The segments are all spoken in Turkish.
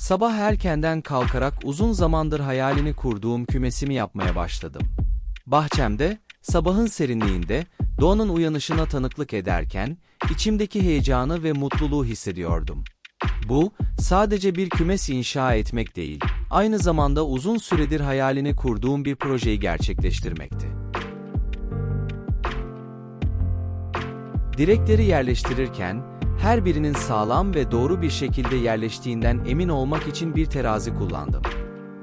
Sabah erkenden kalkarak uzun zamandır hayalini kurduğum kümesimi yapmaya başladım. Bahçemde, sabahın serinliğinde, doğanın uyanışına tanıklık ederken, içimdeki heyecanı ve mutluluğu hissediyordum. Bu, sadece bir kümes inşa etmek değil, aynı zamanda uzun süredir hayalini kurduğum bir projeyi gerçekleştirmekti. Direkleri yerleştirirken, her birinin sağlam ve doğru bir şekilde yerleştiğinden emin olmak için bir terazi kullandım.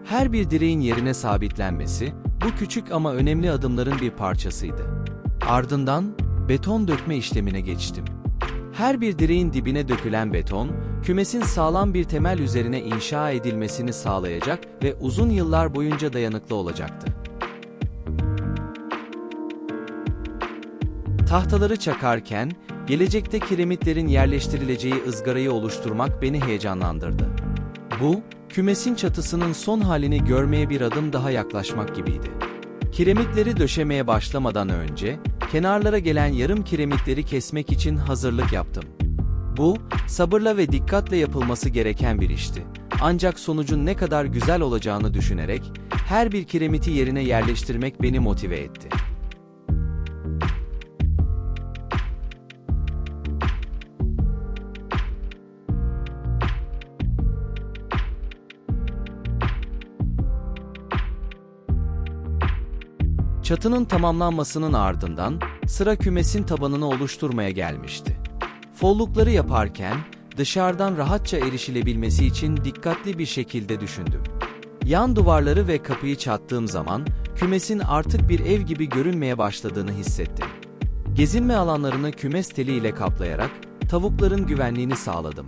Her bir direğin yerine sabitlenmesi, bu küçük ama önemli adımların bir parçasıydı. Ardından, beton dökme işlemine geçtim. Her bir direğin dibine dökülen beton, kümesin sağlam bir temel üzerine inşa edilmesini sağlayacak ve uzun yıllar boyunca dayanıklı olacaktı. Tahtaları çakarken, gelecekte kiremitlerin yerleştirileceği ızgarayı oluşturmak beni heyecanlandırdı. Bu, kümesin çatısının son halini görmeye bir adım daha yaklaşmak gibiydi. Kiremitleri döşemeye başlamadan önce, kenarlara gelen yarım kiremitleri kesmek için hazırlık yaptım. Bu, sabırla ve dikkatle yapılması gereken bir işti. Ancak sonucun ne kadar güzel olacağını düşünerek, her bir kiremiti yerine yerleştirmek beni motive etti. Çatının tamamlanmasının ardından, sıra kümesin tabanını oluşturmaya gelmişti. Follukları yaparken, dışarıdan rahatça erişilebilmesi için dikkatli bir şekilde düşündüm. Yan duvarları ve kapıyı çattığım zaman, kümesin artık bir ev gibi görünmeye başladığını hissettim. Gezinme alanlarını kümes teliyle kaplayarak, tavukların güvenliğini sağladım.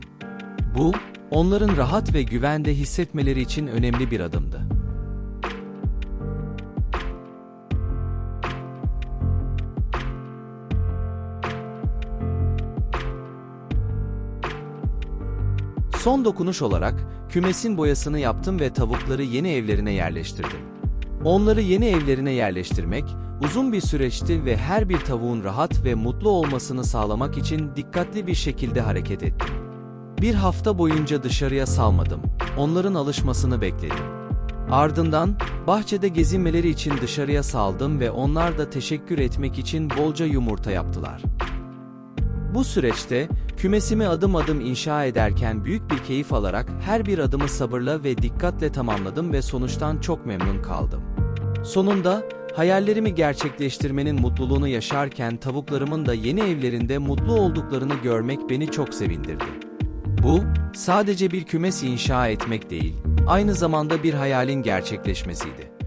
Bu, onların rahat ve güvende hissetmeleri için önemli bir adımdı. Son dokunuş olarak, kümesin boyasını yaptım ve tavukları yeni evlerine yerleştirdim. Onları yeni evlerine yerleştirmek, uzun bir süreçti ve her bir tavuğun rahat ve mutlu olmasını sağlamak için dikkatli bir şekilde hareket ettim. Bir hafta boyunca dışarıya salmadım, onların alışmasını bekledim. Ardından, bahçede gezinmeleri için dışarıya saldım ve onlar da teşekkür etmek için bolca yumurta yaptılar. Bu süreçte, kümesimi adım adım inşa ederken büyük bir keyif alarak her bir adımı sabırla ve dikkatle tamamladım ve sonuçtan çok memnun kaldım. Sonunda, hayallerimi gerçekleştirmenin mutluluğunu yaşarken tavuklarımın da yeni evlerinde mutlu olduklarını görmek beni çok sevindirdi. Bu, sadece bir kümes inşa etmek değil, aynı zamanda bir hayalin gerçekleşmesiydi.